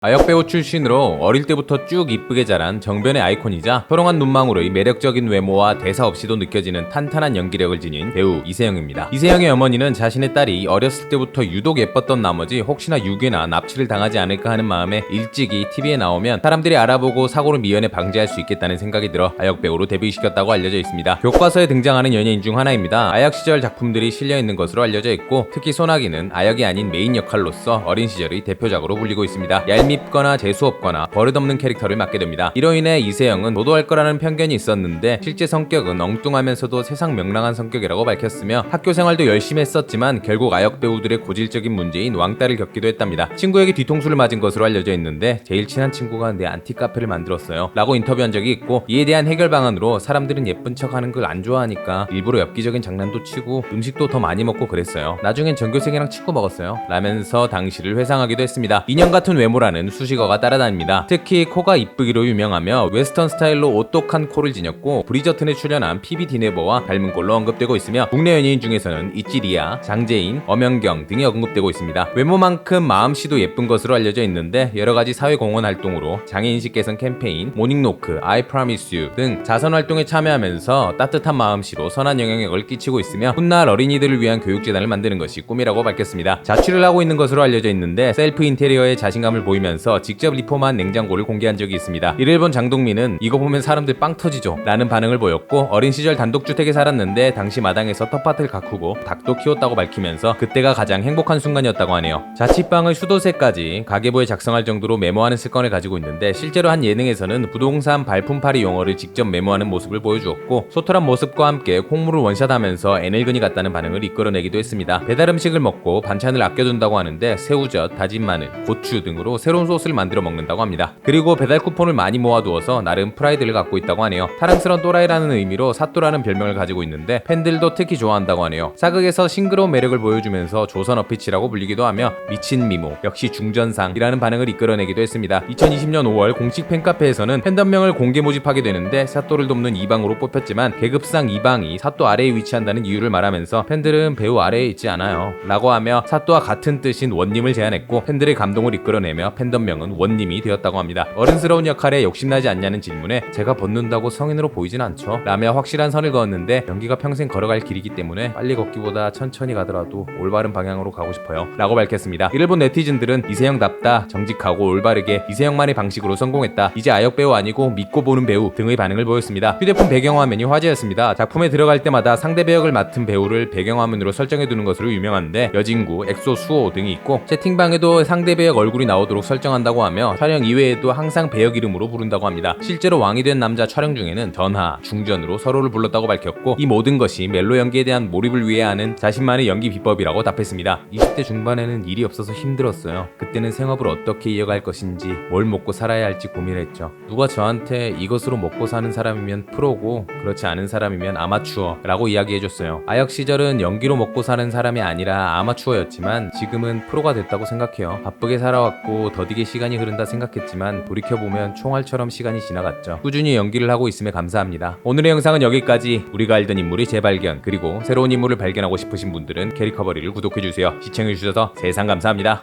아역배우 출신으로 어릴 때부터 쭉 이쁘게 자란 정변의 아이콘이자 초롱한 눈망울의 매력적인 외모와 대사 없이도 느껴지는 탄탄한 연기력을 지닌 배우 이세영입니다. 이세영의 어머니는 자신의 딸이 어렸을 때부터 유독 예뻤던 나머지 혹시나 유괴나 납치를 당하지 않을까 하는 마음에 일찍이 TV에 나오면 사람들이 알아보고 사고를 미연에 방지할 수 있겠다는 생각이 들어 아역배우로 데뷔시켰다고 알려져 있습니다. 교과서에 등장하는 연예인 중 하나입니다. 아역 시절 작품들이 실려있는 것으로 알려져 있고 특히 소나기는 아역이 아닌 메인 역할로서 어린 시절의 대표작으로 불리고 있습니다. 얄밉거나 재수없거나 버릇없는 캐릭터를 맡게 됩니다. 이로 인해 이세영은 도도할 거라는 편견이 있었는데 실제 성격은 엉뚱하면서도 세상 명랑한 성격이라고 밝혔으며 학교 생활도 열심히 했었지만 결국 아역 배우들의 고질적인 문제인 왕따를 겪기도 했답니다. 친구에게 뒤통수를 맞은 것으로 알려져 있는데 제일 친한 친구가 내 안티 카페를 만들었어요 라고 인터뷰한 적이 있고, 이에 대한 해결 방안으로 사람들은 예쁜 척 하는 걸 안 좋아하니까 일부러 엽기적인 장난도 치고 음식도 더 많이 먹고 그랬어요. 나중엔 전교생이랑 친구 먹었어요 라면서 당시를 회상하기도 했습니다. 인형 같은 외모라는 수식어가 따라다닙니다. 특히 코가 이쁘기로 유명하며 웨스턴 스타일로 오똑한 코를 지녔고 브리저튼에 출연한 피비 디네버와 닮은 꼴로 언급되고 있으며 국내 연예인 중에서는 이찌리아, 장재인, 엄연경 등이 언급되고 있습니다. 외모만큼 마음씨도 예쁜 것으로 알려져 있는데 여러가지 사회공헌 활동으로 장애인식 개선 캠페인, 모닝노크, I Promise You 등 자선 활동에 참여하면서 따뜻한 마음씨로 선한 영향력을 끼치고 있으며 훗날 어린이들을 위한 교육재단을 만드는 것이 꿈이라고 밝혔습니다. 자취를 하고 있는 것으로 알려져 있는데 셀프 인테리어에 자신감을 보이면서 직접 리폼한 냉장고를 공개한 적이 있습니다. 이를 본 장동민은 이거 보면 사람들 빵 터지죠 라는 반응을 보였고, 어린 시절 단독주택에 살았는데 당시 마당에서 텃밭을 가꾸고 닭도 키웠다고 밝히면서 그때가 가장 행복한 순간이었다고 하네요. 자취방을 수도세까지 가계부에 작성할 정도로 메모하는 습관을 가지고 있는데 실제로 한 예능에서는 부동산 발품팔이 용어를 직접 메모하는 모습을 보여주었고, 소탈한 모습과 함께 콩물을 원샷하면서 에너근이 같다는 반응을 이끌어내기도 했습니다. 배달 음식을 먹고 반찬을 아껴둔다고 하는데 새우젓, 다진 마늘, 고추 등으로 새로운 소스를 만들어 먹는다고 합니다. 그리고 배달 쿠폰을 많이 모아두어서 나름 프라이드를 갖고 있다고 하네요. 타랑스러운 또라이라는 의미로 사또라는 별명을 가지고 있는데 팬들도 특히 좋아한다고 하네요. 사극에서 싱그러운 매력을 보여주면서 조선 어피치라고 불리기도 하며 미친 미모, 역시 중전상이라는 반응을 이끌어내기도 했습니다. 2020년 5월 공식 팬카페에서는 팬덤명을 공개 모집하게 되는데 사또를 돕는 이방으로 뽑혔지만 계급상 이방이 사또 아래에 위치한다는 이유를 말하면서 팬들은 배우 아래에 있지 않아요 라고 하며 사또와 같은 뜻인 원님을 제안했고, 팬들의 감동을 이끌어내며 팬덤명은 원님이 되었다고 합니다. 어른스러운 역할에 욕심나지 않냐는 질문에 제가 벗는다고 성인으로 보이진 않죠 라며 확실한 선을 그었는데 연기가 평생 걸어갈 길이기 때문에 빨리 걷기보다 천천히 가더라도 올바른 방향으로 가고 싶어요 라고 밝혔습니다. 이를 본 네티즌들은 이세영답다, 정직하고 올바르게 이세영만의 방식으로 성공했다, 이제 아역 배우 아니고 믿고 보는 배우 등의 반응을 보였습니다. 휴대폰 배경화면이 화제였습니다. 작품에 들어갈 때마다 상대 배역을 맡은 배우를 배경화면으로 설정해두는 것으로 유명한데 여진구, 엑소, 수호 등이 있고 채팅방에도 상대 배역 얼굴이 나오도록 설정한다고 하며 촬영 이외에도 항상 배역 이름으로 부른다고 합니다. 실제로 왕이 된 남자 촬영 중에는 전하, 중전으로 서로를 불렀다고 밝혔고, 이 모든 것이 멜로 연기에 대한 몰입을 위해 하는 자신만의 연기 비법이라고 답했습니다. 20대 중반에는 일이 없어서 힘들었어요. 그때는 생업을 어떻게 이어갈 것인지, 뭘 먹고 살아야 할지 고민했죠. 누가 저한테 이것으로 먹고 사는 사람이면 프로고 그렇지 않은 사람이면 아마추어 라고 이야기해줬어요. 아역 시절은 연기로 먹고 사는 사람이 아니라 아마추어였지만 지금은 프로가 됐다고 생각해요. 바쁘게 살아왔고 더디게 시간이 흐른다 생각했지만 돌이켜보면 총알처럼 시간이 지나갔죠. 꾸준히 연기를 하고 있음에 감사합니다. 오늘의 영상은 여기까지. 우리가 알던 인물의 재발견, 그리고 새로운 인물을 발견하고 싶으신 분들은 캐리커버리를 구독해주세요. 시청해주셔서 세상 감사합니다.